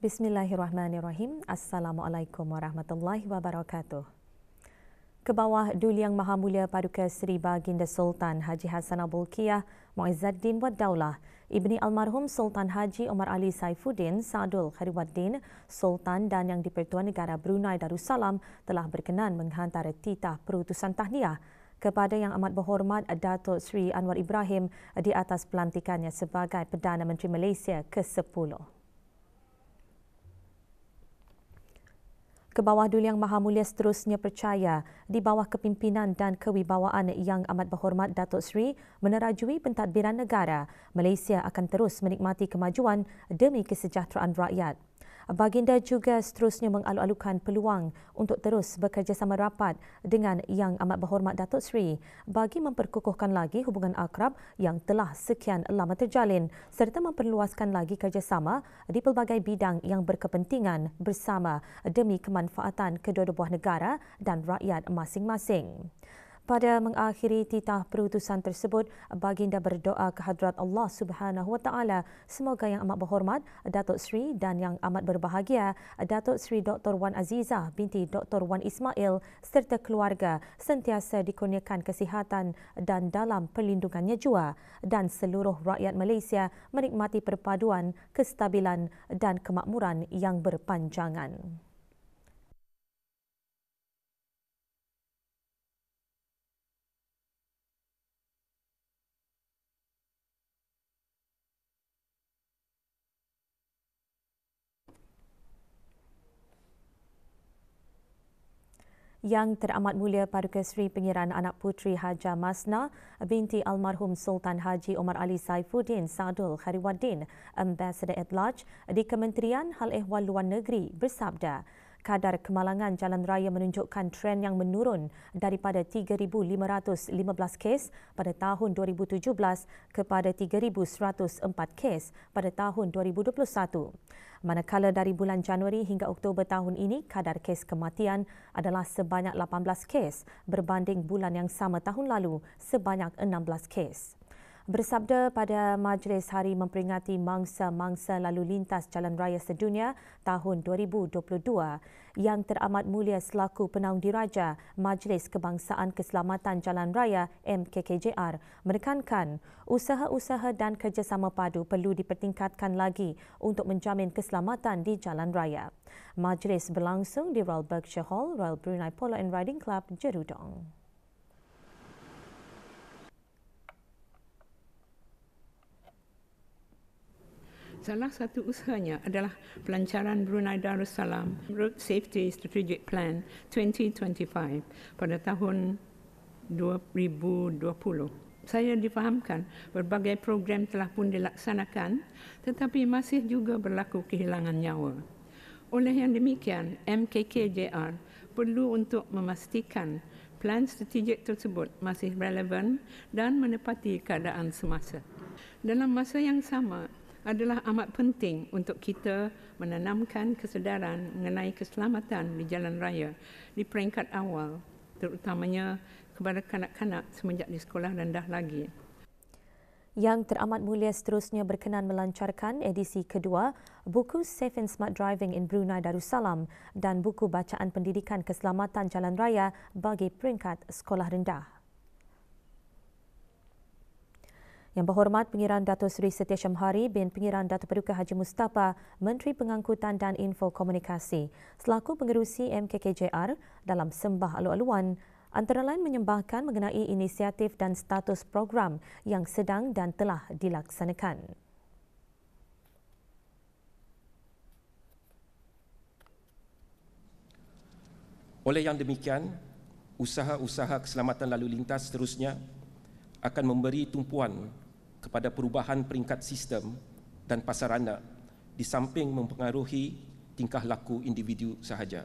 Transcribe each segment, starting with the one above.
Bismillahirrahmanirrahim. Assalamualaikum warahmatullahi wabarakatuh. Kebawah Duli Yang Maha Mulia Paduka Seri Baginda Sultan Haji Hassan Bolkiah Muizzaddin Wad Daulah, Ibni Almarhum Sultan Haji Omar Ali Saifuddin Saadul Khairuddin, Sultan dan Yang di-Pertuan Negara Brunei Darussalam telah berkenan menghantar titah perutusan tahniah kepada Yang Amat Berhormat Datuk Seri Anwar Ibrahim di atas pelantikannya sebagai Perdana Menteri Malaysia ke-10. Kebawah Duli Yang Maha Mulia seterusnya percaya di bawah kepimpinan dan kewibawaan Yang Amat Berhormat Datuk Seri menerajui pentadbiran negara, Malaysia akan terus menikmati kemajuan demi kesejahteraan rakyat. Baginda juga seterusnya mengalu-alukan peluang untuk terus bekerjasama rapat dengan Yang Amat Berhormat Datuk Seri bagi memperkukuhkan lagi hubungan akrab yang telah sekian lama terjalin serta memperluaskan lagi kerjasama di pelbagai bidang yang berkepentingan bersama demi kemanfaatan kedua-dua buah negara dan rakyat masing-masing. Pada mengakhiri titah perutusan tersebut, Baginda berdoa kehadrat Allah Subhanahu Wa Taala semoga Yang Amat Berhormat Datuk Seri dan Yang Amat Berbahagia Datuk Seri Dr. Wan Azizah binti Dr. Wan Ismail serta keluarga sentiasa dikurniakan kesihatan dan dalam perlindungannya jua dan seluruh rakyat Malaysia menikmati perpaduan, kestabilan dan kemakmuran yang berpanjangan. Yang Teramat Mulia Paduka Seri Pengiran Anak Puteri Haja Masna binti Almarhum Sultan Haji Omar Ali Saifuddin Saadul Khairuddin, Ambassador at Large di Kementerian Hal Ehwal Luar Negeri bersabda, kadar kemalangan jalan raya menunjukkan tren yang menurun daripada 3,515 kes pada tahun 2017 kepada 3,104 kes pada tahun 2021. Manakala dari bulan Januari hingga Oktober tahun ini, kadar kes kematian adalah sebanyak 18 kes berbanding bulan yang sama tahun lalu sebanyak 16 kes. Bersabda pada majlis hari memperingati mangsa-mangsa lalu lintas jalan raya sedunia tahun 2022, Yang Teramat Mulia selaku Penaung Diraja Majlis Kebangsaan Keselamatan Jalan Raya MKKJR menekankan usaha-usaha dan kerjasama padu perlu dipertingkatkan lagi untuk menjamin keselamatan di jalan raya. Majlis berlangsung di Royal Berkshire Hall, Royal Brunei Polo and Riding Club, Jerudong. Salah satu usahanya adalah pelancaran Brunei Darussalam Road Safety Strategic Plan 2025 pada tahun 2020. Saya difahamkan berbagai program telah pun dilaksanakan tetapi masih juga berlaku kehilangan nyawa. Oleh yang demikian, MKKJR perlu untuk memastikan plan strategik tersebut masih relevan dan menepati keadaan semasa. Dalam masa yang sama, adalah amat penting untuk kita menanamkan kesedaran mengenai keselamatan di jalan raya di peringkat awal, terutamanya kepada kanak-kanak semenjak di sekolah rendah lagi. Yang Teramat Mulia seterusnya berkenan melancarkan edisi kedua buku Safe and Smart Driving in Brunei Darussalam dan buku bacaan pendidikan keselamatan jalan raya bagi peringkat sekolah rendah. Yang Berhormat Pengiran Datuk Seri Setia Syamhari bin Pengiran Datuk Paduka Haji Mustapa, Menteri Pengangkutan dan Info Komunikasi, selaku pengerusi MKKJR dalam sembah alu-aluan, antara lain menyembahkan mengenai inisiatif dan status program yang sedang dan telah dilaksanakan. Oleh yang demikian, usaha-usaha keselamatan lalu lintas seterusnya akan memberi tumpuan kepada perubahan peringkat sistem dan pasarana di samping mempengaruhi tingkah laku individu sahaja.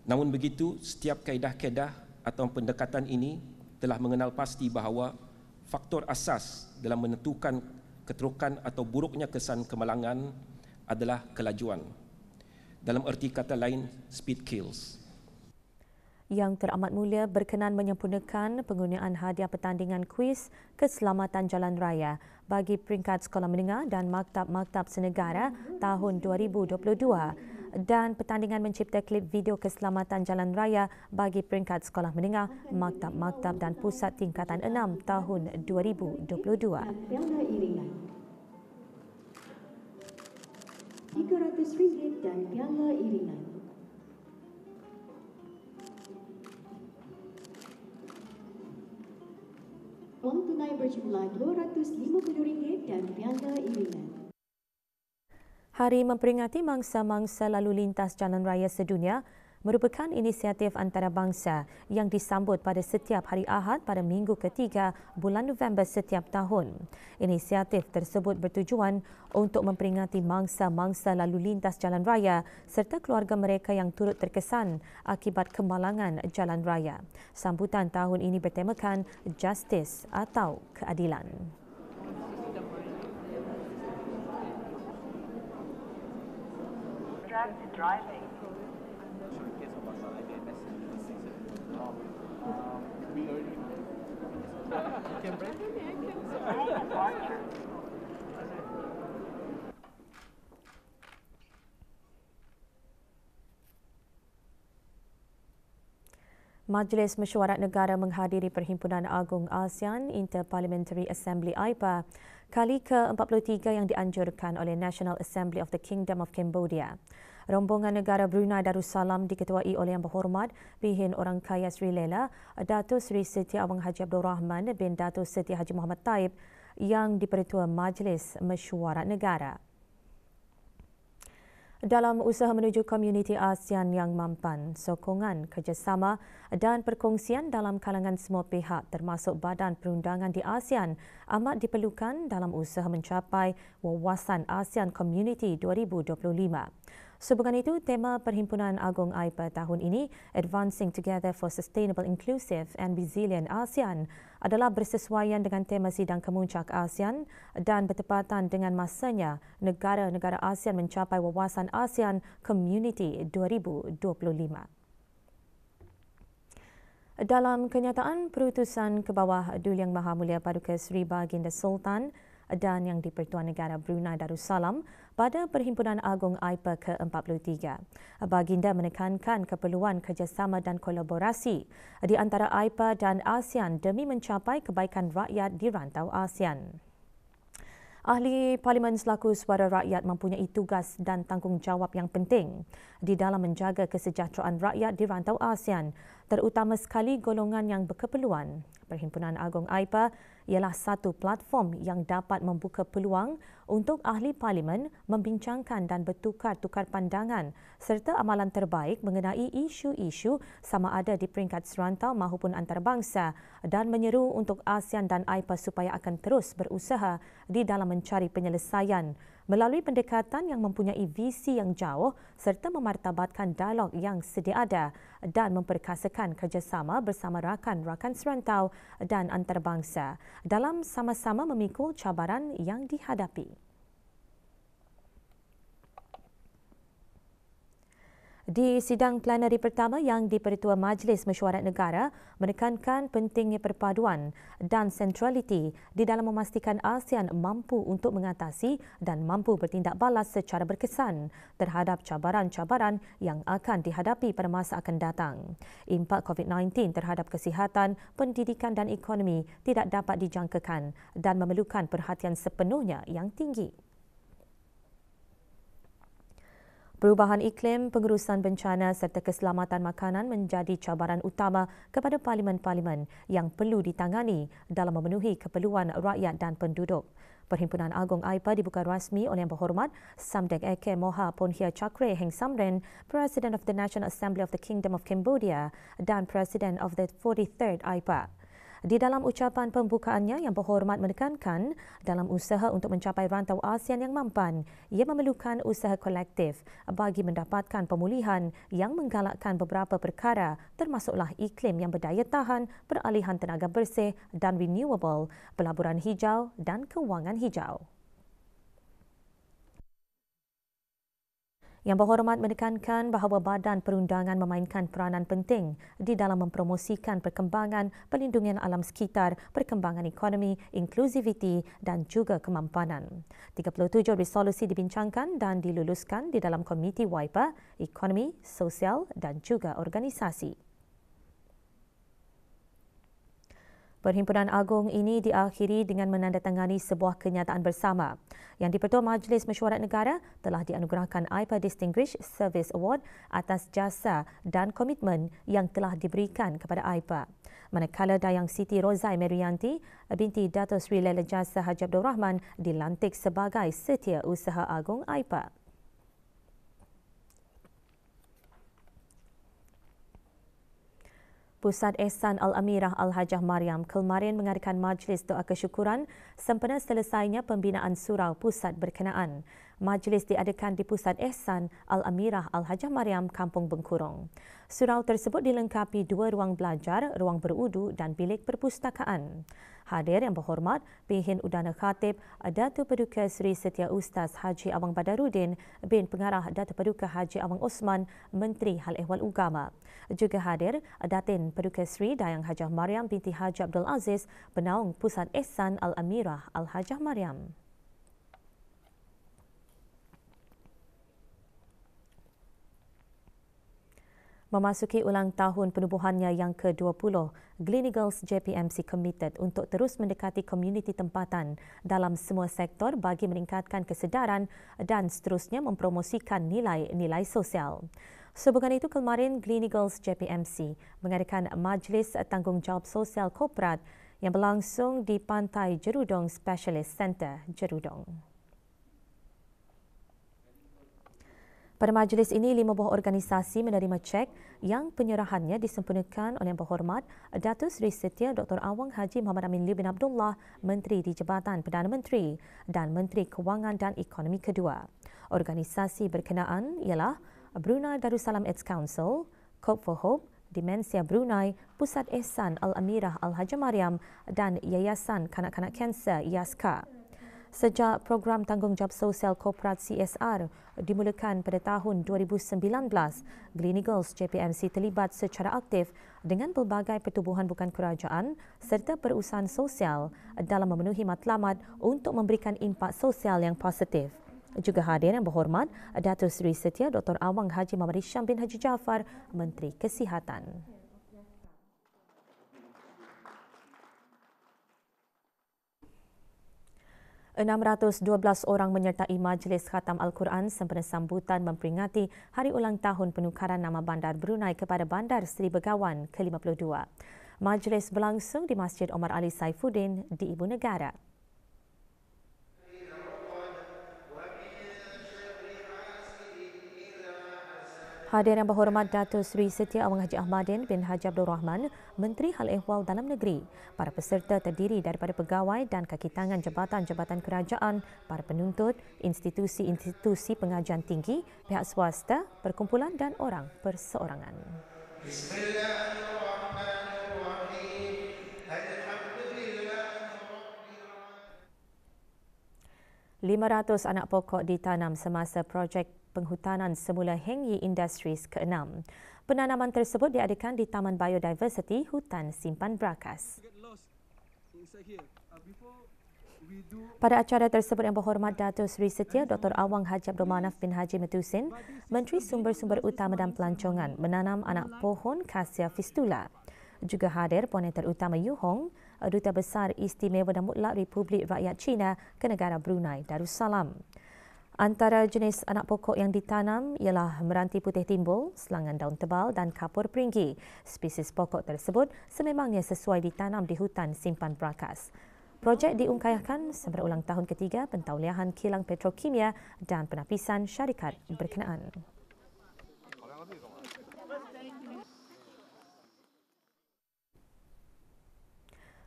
Namun begitu, setiap kaedah-kaedah atau pendekatan ini telah mengenal pasti bahawa faktor asas dalam menentukan keterukan atau buruknya kesan kemalangan adalah kelajuan. Dalam erti kata lain, speed kills. Yang Teramat Mulia berkenan menyempurnakan penggunaan hadiah pertandingan kuis keselamatan jalan raya bagi peringkat sekolah menengah dan maktab-maktab senegara tahun 2022 dan pertandingan mencipta klip video keselamatan jalan raya bagi peringkat sekolah menengah, maktab-maktab dan pusat tingkatan 6 tahun 2022. RM300 dan piala iringan. Wang tunai berjumlah RM250 dan piala iringan. Hari memperingati mangsa-mangsa lalu lintas jalan raya sedunia merupakan inisiatif antarabangsa yang disambut pada setiap hari Ahad pada minggu ketiga bulan November setiap tahun. Inisiatif tersebut bertujuan untuk memperingati mangsa-mangsa lalu lintas jalan raya serta keluarga mereka yang turut terkesan akibat kemalangan jalan raya. Sambutan tahun ini bertemakan Justice atau Keadilan. Driving. Majlis Mesyuarat Negara menghadiri Perhimpunan Agung ASEAN Interparliamentary Assembly AIPA kali ke-43 yang dianjurkan oleh National Assembly of the Kingdom of Cambodia. Rombongan negara Brunei Darussalam diketuai oleh Yang Berhormat Pihin Orang Kaya Sri Lela, Dato' Sri Siti Awang Haji Abdul Rahman bin Dato' Siti Haji Muhammad Taib yang dipertua Majlis Mesyuarat Negara. Dalam usaha menuju komuniti ASEAN yang mampan, sokongan kerjasama dan perkongsian dalam kalangan semua pihak termasuk badan perundangan di ASEAN amat diperlukan dalam usaha mencapai wawasan ASEAN Community 2025. Sehubungan itu, tema Perhimpunan Agung AIPA tahun ini, Advancing Together for Sustainable, Inclusive and Resilient ASEAN, adalah bersesuaian dengan tema Sidang Kemuncak ASEAN dan bertepatan dengan masanya negara-negara ASEAN mencapai wawasan ASEAN Community 2025. Dalam kenyataan perutusan ke bawah Duli Yang Maha Mulia Paduka Seri Baginda Sultan dan Yang di-Pertuan Negara Brunei Darussalam pada Perhimpunan Agung AIPA ke-43. Baginda menekankan keperluan kerjasama dan kolaborasi di antara AIPA dan ASEAN demi mencapai kebaikan rakyat di rantau ASEAN. Ahli Parlimen selaku suara rakyat mempunyai tugas dan tanggungjawab yang penting di dalam menjaga kesejahteraan rakyat di rantau ASEAN, terutama sekali golongan yang berkeperluan. Perhimpunan Agung AIPA ialah satu platform yang dapat membuka peluang untuk ahli parlimen membincangkan dan bertukar-tukar pandangan serta amalan terbaik mengenai isu-isu sama ada di peringkat serantau maupun antarabangsa dan menyeru untuk ASEAN dan AIPA supaya akan terus berusaha di dalam mencari penyelesaian melalui pendekatan yang mempunyai visi yang jauh serta memartabatkan dialog yang sedia ada dan memperkasakan kerjasama bersama rakan-rakan serantau dan antarabangsa dalam sama-sama memikul cabaran yang dihadapi. Di sidang plenari pertama yang di-Pertua Majlis Mesyuarat Negara menekankan pentingnya perpaduan dan sentraliti di dalam memastikan ASEAN mampu untuk mengatasi dan mampu bertindak balas secara berkesan terhadap cabaran-cabaran yang akan dihadapi pada masa akan datang. Impak COVID-19 terhadap kesihatan, pendidikan dan ekonomi tidak dapat dijangkakan dan memerlukan perhatian sepenuhnya yang tinggi. Perubahan iklim, pengurusan bencana serta keselamatan makanan menjadi cabaran utama kepada parlimen-parlimen yang perlu ditangani dalam memenuhi keperluan rakyat dan penduduk. Perhimpunan Agung AIPA dibuka rasmi oleh Yang Berhormat Samdech Eke Moha Ponhia Chakre Heng Samrin, President of the National Assembly of the Kingdom of Cambodia dan President of the 43rd AIPA. Di dalam ucapan pembukaannya, Yang Berhormat menekankan dalam usaha untuk mencapai rantau ASEAN yang mampan, ia memerlukan usaha kolektif bagi mendapatkan pemulihan yang menggalakkan beberapa perkara termasuklah iklim yang berdaya tahan, peralihan tenaga bersih dan renewable, pelaburan hijau dan kewangan hijau. Yang Berhormat menekankan bahawa badan perundangan memainkan peranan penting di dalam mempromosikan perkembangan pelindungan alam sekitar, perkembangan ekonomi, inklusiviti dan juga kemampanan. 37 resolusi dibincangkan dan diluluskan di dalam Komiti WIPA, Ekonomi, Sosial dan juga Organisasi. Perhimpunan Agung ini diakhiri dengan menandatangani sebuah kenyataan bersama. Yang di-Pertua Majlis Mesyuarat Negara telah dianugerahkan AIPA Distinguished Service Award atas jasa dan komitmen yang telah diberikan kepada AIPA. Manakala Dayang Siti Rozai Merianti binti Dato' Sri Lela Jasa Haji Abdul Rahman dilantik sebagai Setiausaha Agung AIPA. Pusat Ehsan Al-Amirah Al-Hajjah Mariam kemarin mengadakan majlis doa kesyukuran sempena selesainya pembinaan surau pusat berkenaan. Majlis diadakan di Pusat Ehsan Al-Amirah Al-Hajjah Mariam, Kampung Bengkurong. Surau tersebut dilengkapi 2 ruang belajar, ruang berudu dan bilik perpustakaan. Hadir Yang Berhormat Pengihin Udana Khatib Datuk Paduka Seri Setia Ustaz Haji Awang Badaruddin bin Pengarah Datuk Paduka Haji Awang Osman, Menteri Hal Ehwal Agama. Juga hadir Datin Paduka Seri Dayang Hajah Mariam binti Haji Abdul Aziz, Penaung Pusat Ehsan Al-Amirah Al-Hajjah Mariam. Memasuki ulang tahun penubuhannya yang ke-20, Gleneagles JPMC committed untuk terus mendekati komuniti tempatan dalam semua sektor bagi meningkatkan kesedaran dan seterusnya mempromosikan nilai-nilai sosial. Sehubungan itu, kemarin Gleneagles JPMC mengadakan Majlis Tanggungjawab Sosial Korporat yang berlangsung di Pantai Jerudong Specialist Centre, Jerudong. Pada majlis ini, 5 buah organisasi menerima cek yang penyerahannya disempurnakan oleh Yang Berhormat Datuk Seri Setia Dr. Awang Haji Muhammad Amin Lee bin Abdullah, Menteri di Jabatan Perdana Menteri dan Menteri Kewangan dan Ekonomi kedua. Organisasi berkenaan ialah Brunei Darussalam AIDS Council, Cope for Hope, Demensia Brunei, Pusat Ehsan Al-Amirah Al-Hajjah Mariam dan Yayasan Kanak-Kanak Kanser YASKA. Sejak program Tanggungjawab Sosial Korporat CSR dimulakan pada tahun 2019, Gleneagles JPMC terlibat secara aktif dengan pelbagai pertubuhan bukan kerajaan serta perusahaan sosial dalam memenuhi matlamat untuk memberikan impak sosial yang positif. Juga hadir Yang Berhormat Datuk Seri Setia Dr. Awang Haji Muhammad Hisham bin Haji Jaafar, Menteri Kesihatan. $612 orang menyertai Majlis Khatam Al-Quran sempena sambutan memperingati Hari Ulang Tahun Penukaran Nama Bandar Brunei kepada Bandar Seri Begawan ke-52. Majlis berlangsung di Masjid Omar Ali Saifuddin di Ibu Negara. Hadir Yang Berhormat Datuk Seri Setia Awang Haji Ahmadin bin Haji Abdul Rahman, Menteri Hal Ehwal Dalam Negeri. Para peserta terdiri daripada pegawai dan kaki tangan jabatan-jabatan kerajaan, para penuntut, institusi-institusi pengajian tinggi, pihak swasta, perkumpulan dan orang perseorangan. Bismillahirrahmanirrahim. 500 anak pokok ditanam semasa projek penghutanan semula Heng Yi Industries ke-6. Penanaman tersebut diadakan di Taman Biodiversity Hutan Simpan Brakas. Pada acara tersebut, Yang Berhormat Datuk Seri Setia Dr. Awang Haji Abdul Manaf bin Haji Metusin, Menteri Sumber-Sumber Utama dan Pelancongan, menanam anak pohon Cassia fistula. Juga hadir Monitor Utama Yu Hong, Duta Besar Istimewa dan Mutlak Republik Rakyat China ke negara Brunei Darussalam. Antara jenis anak pokok yang ditanam ialah meranti putih timbul, selangan daun tebal dan kapur peringgi. Spesies pokok tersebut sememangnya sesuai ditanam di hutan simpan Brakas. Projek diungkayahkan sempena ulang tahun ketiga pentauliahan kilang petrokimia dan penapisan syarikat berkenaan.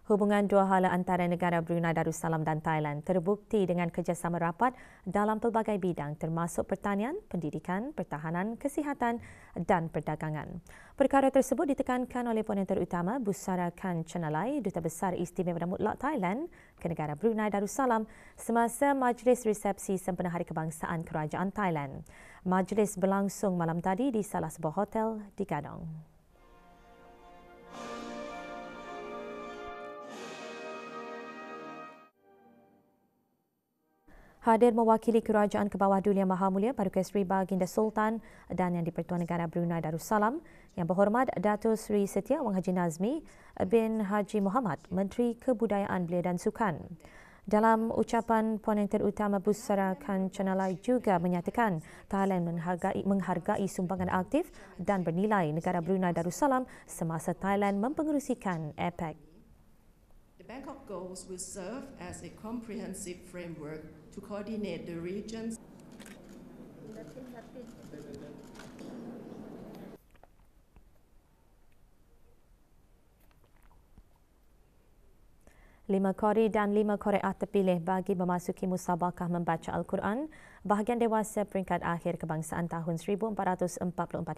Hubungan dua hala antara negara Brunei Darussalam dan Thailand terbukti dengan kerjasama rapat dalam pelbagai bidang termasuk pertanian, pendidikan, pertahanan, kesihatan dan perdagangan. Perkara tersebut ditekankan oleh penonton utama Busara Khan Chanalai, Duta Besar Istimewa dan Mutlak Thailand ke negara Brunei Darussalam semasa majlis resepsi sempena Hari Kebangsaan Kerajaan Thailand. Majlis berlangsung malam tadi di salah sebuah hotel di Gadong. Hadir mewakili Kerajaan ke bawah Dulia Maha Mulia Paduka Seri Baginda Sultan dan Yang di-Pertuan Negara Brunei Darussalam, Yang Berhormat Datuk Seri Setia Wang Haji Nazmi bin Haji Muhammad, Menteri Kebudayaan Belia dan Sukan. Dalam ucapan, penonton utama Busara Khan Chanalai juga menyatakan Thailand menghargai sumbangan aktif dan bernilai negara Brunei Darussalam semasa Thailand mempengerusikan APEC. The Bangkok goals will serve as a comprehensive framework to coordinate the region's Lima qari dan 5 qari'ah terpilih bagi memasuki musabaqah membaca Al-Quran bahagian dewasa peringkat akhir kebangsaan tahun 1444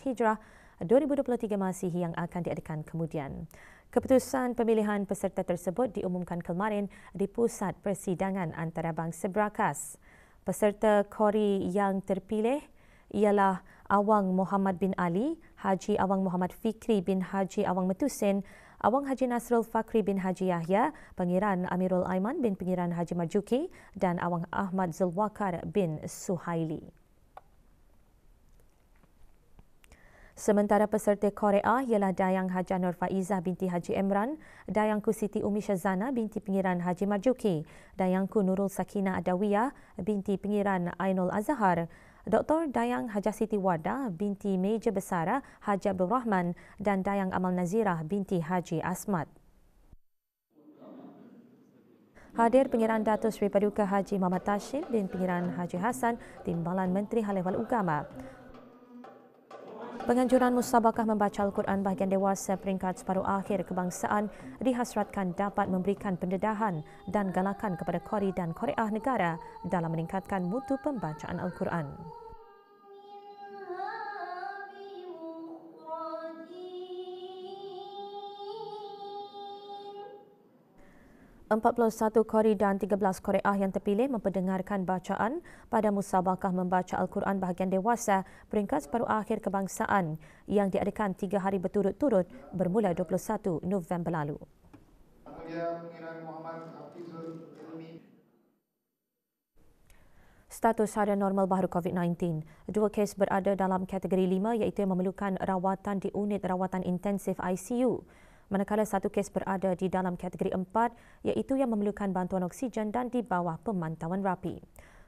Hijrah 2023 Masihi yang akan diadakan kemudian. Keputusan pemilihan peserta tersebut diumumkan kemarin di Pusat Persidangan Antarabangsa Brakas. Peserta qari yang terpilih ialah Awang Muhammad bin Ali, Haji Awang Muhammad Fikri bin Haji Awang Metusin, Awang Haji Nasrul Fakri bin Haji Yahya, Pangeran Amirul Aiman bin Pangeran Haji Marjuki dan Awang Ahmad Zulwakar bin Suhaili. Sementara peserta qari'ah ialah Dayang Haja Nur Faizah binti Haji Emran, Dayangku Siti Umi Syazana binti Pangeran Haji Marjuki, Dayangku Nurul Sakinah Adawiyah binti Pangeran Ainul Azhar, Dr. Dayang Hajah Siti Wardah binti Meja Besara Haji Abdul Rahman dan Dayang Amal Nazirah binti Haji Asmat. Hadir Pangeran Datuk Seri Paduka Haji Muhammad Tashim bin Pangeran Haji Hassan, Timbalan Menteri Hal Ehwal Ugama. Penganjuran musabaqah membaca Al-Quran bahagian dewasa peringkat separuh akhir kebangsaan dihasratkan dapat memberikan pendedahan dan galakan kepada qari dan qari'ah negara dalam meningkatkan mutu pembacaan Al-Quran. 41 qari dan 13 qari'ah yang terpilih memperdengarkan bacaan pada musabaqah membaca Al-Quran bahagian dewasa peringkat separuh akhir kebangsaan yang diadakan 3 hari berturut-turut bermula 21 November lalu. Status harian normal baharu COVID-19. 2 kes berada dalam kategori 5 iaitu yang memerlukan rawatan di unit rawatan intensif ICU. Manakala 1 kes berada di dalam kategori 4 iaitu yang memerlukan bantuan oksigen dan di bawah pemantauan rapi.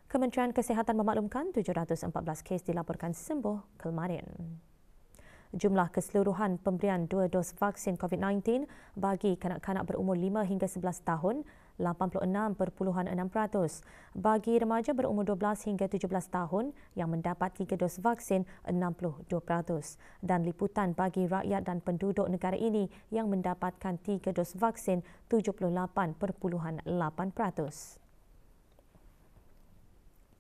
Kementerian Kesihatan memaklumkan 714 kes dilaporkan sembuh kemarin. Jumlah keseluruhan pemberian 2 dos vaksin COVID-19 bagi kanak-kanak berumur 5 hingga 11 tahun 86.6%. Bagi remaja berumur 12 hingga 17 tahun yang mendapat 3 dos vaksin 62%. Dan liputan bagi rakyat dan penduduk negara ini yang mendapatkan 3 dos vaksin 78.8%.